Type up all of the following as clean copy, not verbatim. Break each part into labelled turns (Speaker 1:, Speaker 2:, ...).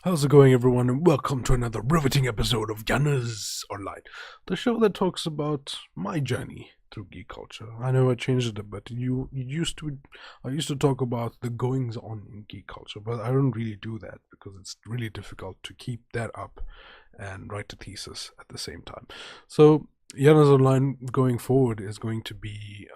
Speaker 1: How's it going, everyone, and welcome to another riveting episode of Yanas Online, the show that talks about my journey through geek culture. I know I changed it a bit. I used to talk about the goings on in geek culture, but I don't really do that because it's really difficult to keep that up and write a thesis at the same time. So Yanas Online going forward is going to be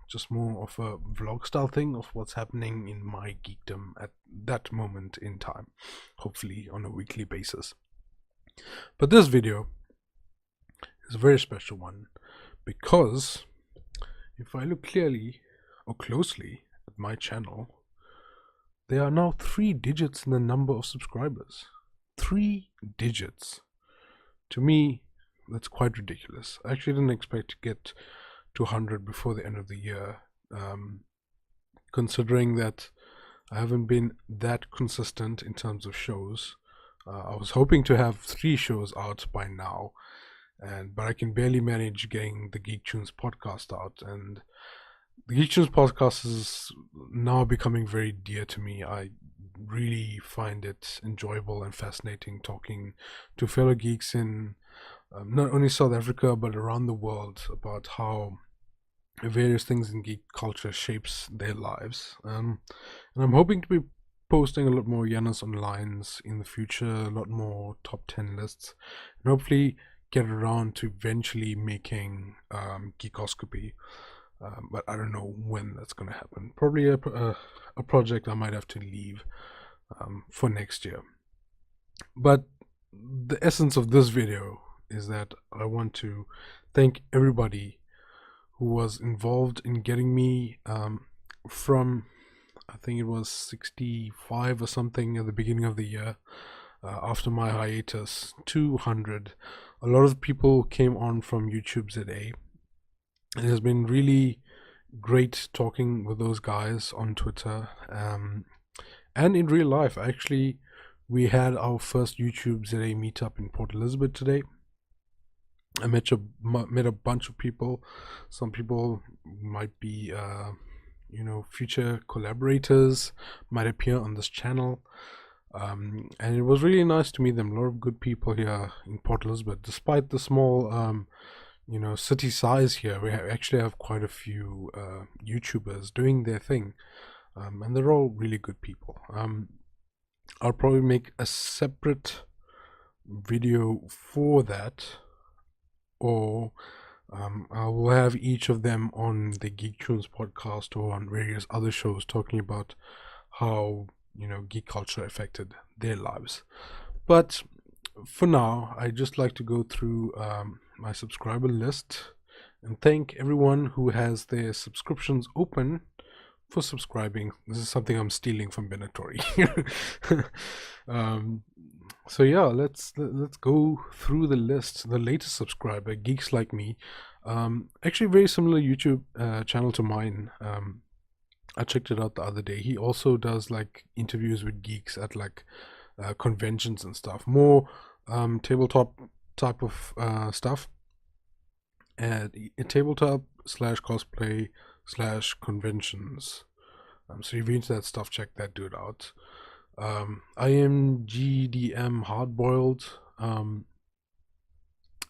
Speaker 1: just more of a vlog style thing of what's happening in my geekdom at that moment in time, hopefully on a weekly basis. But this video is a very special one because if I look clearly or closely at my channel, there are now 3 digits in the number of subscribers. 3 digits. To me, that's quite ridiculous. I actually didn't expect to get to 100 before the end of the year, considering that I haven't been that consistent in terms of shows. I was hoping to have 3 shows out by now, but I can barely manage getting the Geek Tunes podcast out, and the Geek Tunes podcast is now becoming very dear to me. I really find it enjoyable and fascinating talking to fellow geeks in not only South Africa but around the world about how various things in geek culture shapes their lives. And I'm hoping to be posting a lot more Yanas Onlines in the future, a lot more top 10 lists, and hopefully get around to eventually making Geekoscopy. But I don't know when that's going to happen. Probably a project I might have to leave for next year. But the essence of this video is that I want to thank everybody who was involved in getting me from, I think it was 65 or something at the beginning of the year, after my hiatus, to 100. A lot of people came on from YouTube ZA. It has been really great talking with those guys on Twitter and in real life. Actually, we had our first YouTube ZA meetup in Port Elizabeth today. I met a bunch of people. Some people might be, future collaborators, might appear on this channel. And it was really nice to meet them. A lot of good people here in Port Elizabeth. Despite the small, city size here, we actually have quite a few YouTubers doing their thing. And they're all really good people. I'll probably make a separate video for that, or I will have each of them on the Geek Tunes podcast or on various other shows talking about how geek culture affected their lives. But for now, I just like to go through my subscriber list and thank everyone who has their subscriptions open for subscribing. This is something I'm stealing from Bennitori. So yeah, let's go through the list. The latest subscriber, Geeks Like Me, actually very similar YouTube channel to mine. I checked it out the other day. He also does like interviews with geeks at like conventions and stuff, more tabletop type of stuff, and tabletop / cosplay / conventions. So if you're into that stuff, check that dude out. I am GDM Hardboiled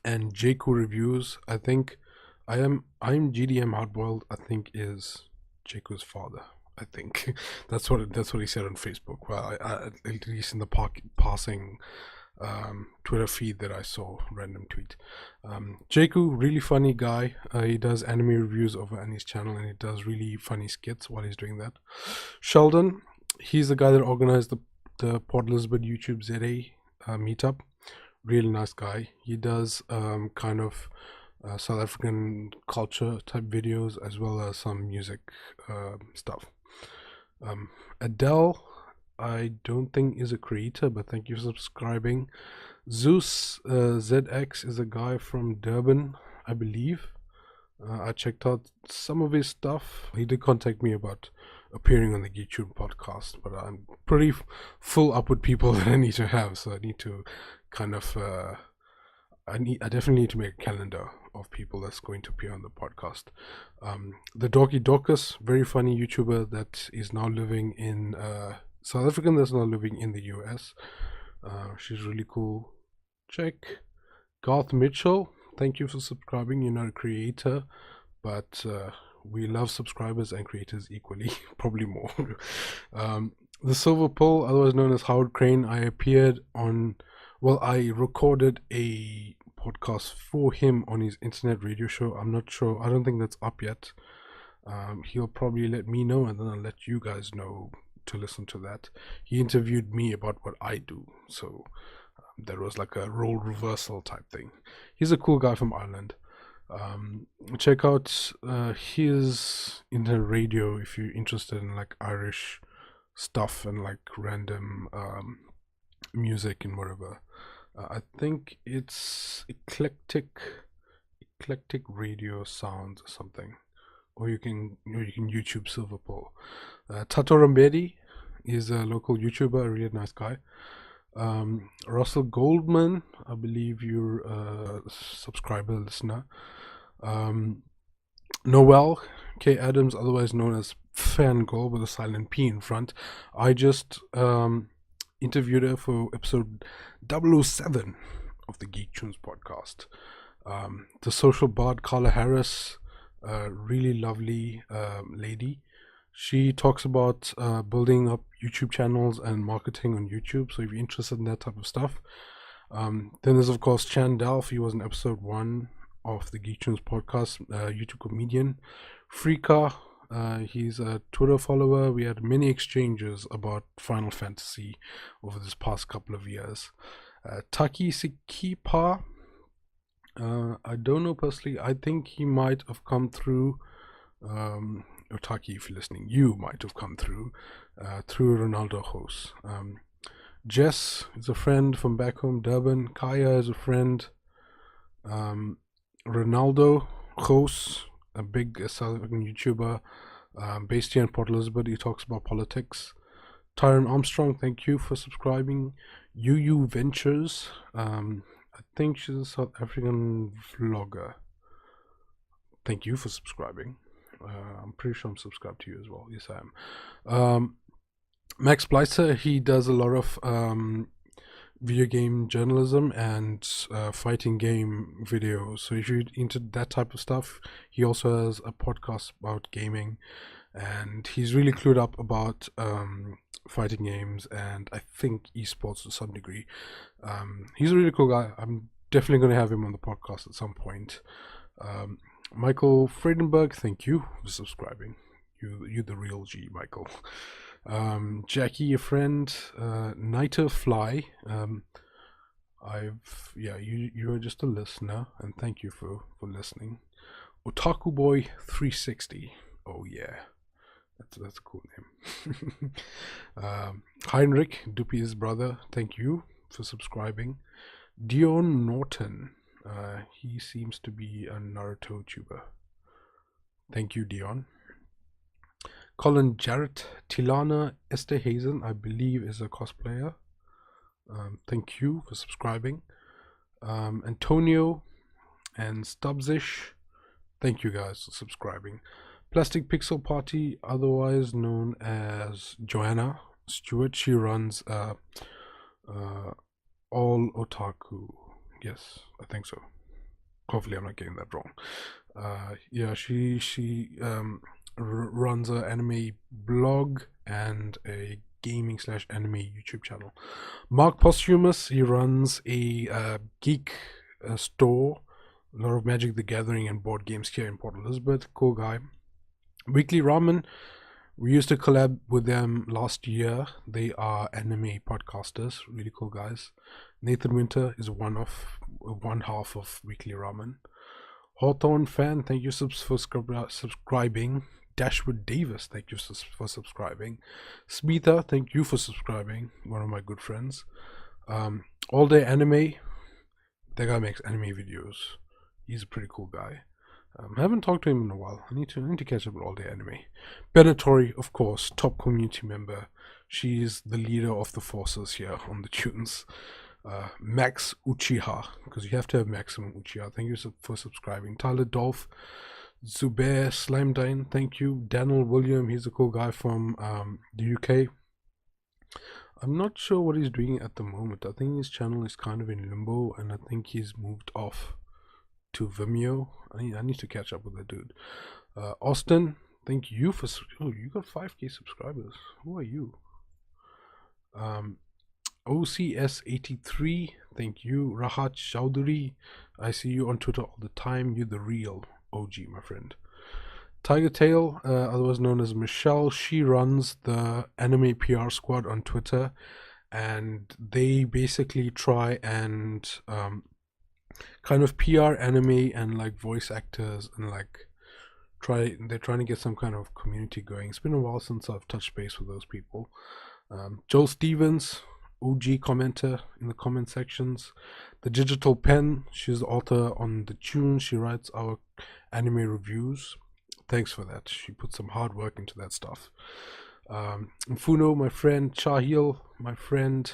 Speaker 1: and Jeiku reviews. I think I'm GDM Hardboiled, I think is Jeiku's father. I think that's what he said on Facebook. Well, I at least in the passing Twitter feed that I saw, random tweet. Jeiku, really funny guy. He does anime reviews over on his channel, and he does really funny skits while he's doing that. Sheldon, he's the guy that organized the Port Elizabeth YouTube ZA meetup. Really nice guy. He does kind of South African culture type videos as well as some music stuff. Adele, I don't think is a creator, but thank you for subscribing. Zeus ZX is a guy from Durban, I believe. I checked out some of his stuff. He did contact me about appearing on the YouTube podcast, but I'm pretty full up with people that I need to have, so I need to kind of I definitely need to make a calendar of people that's going to appear on the podcast. The Dorky Dorcas, very funny YouTuber that is now living in South African, that's now living in the US. She's really cool. Check. Garth Mitchell, thank you for subscribing. You're not a creator, but we love subscribers and creators equally, probably more. The Silver Pill, otherwise known as Howard Crane, I recorded a podcast for him on his internet radio show. I'm not sure, I don't think that's up yet. He'll probably let me know, and then I'll let you guys know to listen to that. He interviewed me about what I do, so there was like a role reversal type thing. He's a cool guy from Ireland. Check out his internet radio if you're interested in like Irish stuff and like random music and whatever. I think it's eclectic radio sounds or something, or you can YouTube Silver Pill. Thato Rampedi is a local YouTuber, a really nice guy. Russell Goldman, I believe you're a subscriber listener. Noelle K. Adams, otherwise known as PFangirl with a silent P in front. I just interviewed her for episode 007 of the Geek Tunes podcast. The social bard Carla Harris, a really lovely lady. She talks about building up YouTube channels and marketing on YouTube. So if you're interested in that type of stuff. Then there's of course Dalf. He was in episode 1 of the Geek Tunes podcast, YouTube comedian. Freaka, he's a Twitter follower. We had many exchanges about Final Fantasy over this past couple of years. Taki Sikipa, I don't know personally. I think he might have come through, Otaki, if you're listening, you might have come through Renaldo Gouws. Jess is a friend from back home, Durban. Kaya is a friend. Renaldo Gouws, a big South African YouTuber, based here in Port Elizabeth. He talks about politics. Tyron Armstrong, thank you for subscribing. YuYu Ventures, I think she's a South African vlogger. Thank you for subscribing. I'm pretty sure I'm subscribed to you as well. Yes, I am. MacSplicer, he does a lot of video game journalism and fighting game videos. So if you're into that type of stuff, he also has a podcast about gaming, and he's really clued up about fighting games and I think esports to some degree. He's a really cool guy. I'm definitely going to have him on the podcast at some point. Michael Fredenberg, thank you for subscribing. You the real G, Michael. Jackie, a friend. Niter Fly. You are just a listener, and thank you for listening. Otaku Boy 360. Oh yeah, that's a cool name. Heinrich, Dupi's brother, thank you for subscribing. Dion Norton. He seems to be a Naruto tuber. Thank you, Dion. Colin Jarrett. Tilana Esterhazen, I believe, is a cosplayer. Thank you for subscribing. Antonio and Stubbsish, thank you guys for subscribing. Plastic Pixel Party, otherwise known as Joanna Stewart, she runs All Otaku. Yes, I think so. Hopefully I'm not getting that wrong. She runs an anime blog and a gaming / anime YouTube channel. Mark Posthumous, he runs a geek store, a lot of Magic the Gathering and board games here in Port Elizabeth. Cool guy. Weekly Ramen, we used to collab with them last year. They are anime podcasters, really cool guys. Nathan Winter is one half of Weekly Ramen. Hawthorne Fan, thank you for subscribing. Dashwood Davis, thank you for subscribing. Smitha, thank you for subscribing, one of my good friends. All Day Anime, that guy makes anime videos. He's a pretty cool guy. I haven't talked to him in a while. I need to catch up with All Day Anime. Bennitori, of course, top community member. She's the leader of the forces here on the tunes. Max Uchiha, because you have to have maximum Uchiha. Thank you for subscribing. Tyler Dolph, Zubair Slimedine, thank you. Dannal Willham, he's a cool guy from the UK. I'm not sure what he's doing at the moment. I think his channel is kind of in limbo, and I think he's moved off to Vimeo. I need to catch up with that dude. Austin, thank you for. Oh, you got 5K subscribers. Who are you? OCS83, thank you. Rahat Chowdhury, I see you on Twitter all the time. You're the real OG, my friend. Tiger Tail, otherwise known as Michelle, she runs the anime PR squad on Twitter, and they basically try and kind of PR anime and like voice actors, and like they're trying to get some kind of community going. It's been a while since I've touched base with those people. Joel Stevens, OG commenter in the comment sections. The Digital Pen, she's the author on the tunes. She writes our anime reviews. Thanks for that. She put some hard work into that stuff. Mfuno, my friend. Chahil, my friend.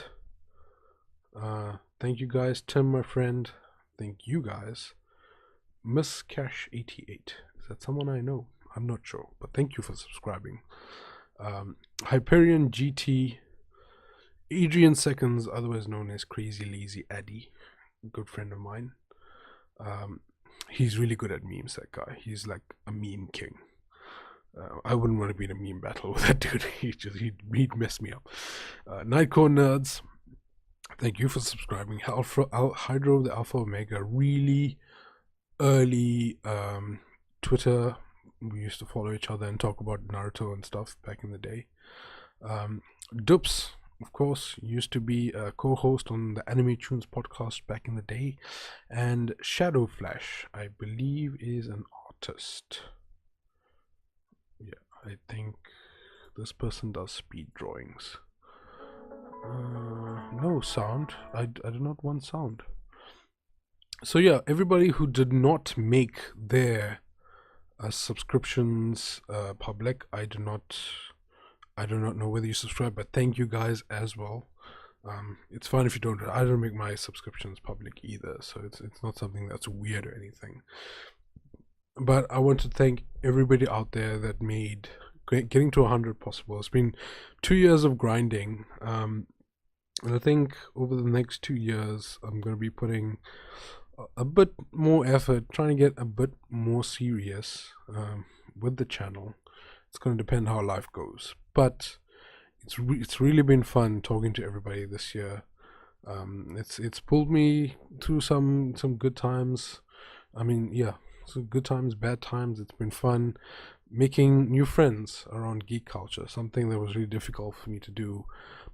Speaker 1: Thank you guys. Tim, my friend. Thank you guys. Miss Cash 88. Is that someone I know? I'm not sure, but thank you for subscribing. Hyperion GT, Adrian Seconds, otherwise known as Crazy Lazy Addy, good friend of mine. He's really good at memes, that guy. He's like a meme king. I wouldn't want to be in a meme battle with that dude. He'd mess me up. Nightcore Nerds, thank you for subscribing. Hydro the Alpha Omega, really early Twitter. We used to follow each other and talk about Naruto and stuff back in the day. Dups, of course, used to be a co-host on the Anime Tunes podcast back in the day. And ShadowFlash, I believe, is an artist. Yeah, I think this person does speed drawings. No sound. I do not want sound. So yeah, everybody who did not make their subscriptions public, I do not know whether you subscribe, but thank you guys as well. It's fine if you don't. I don't make my subscriptions public either, so it's not something that's weird or anything. But I want to thank everybody out there that made getting to 100 possible. It's been 2 years of grinding, and I think over the next 2 years I'm going to be putting a bit more effort, trying to get a bit more serious with the channel. It's going to depend how life goes, but it's really been fun talking to everybody this year. It's pulled me through some good times. I mean, yeah, so good times, bad times. It's been fun making new friends around geek culture, something that was really difficult for me to do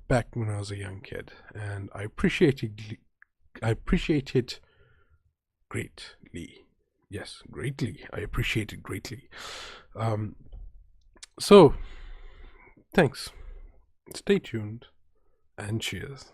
Speaker 1: back when I was a young kid, and I appreciate it greatly. Yes, greatly. I appreciate it greatly. So, thanks. Stay tuned, and cheers.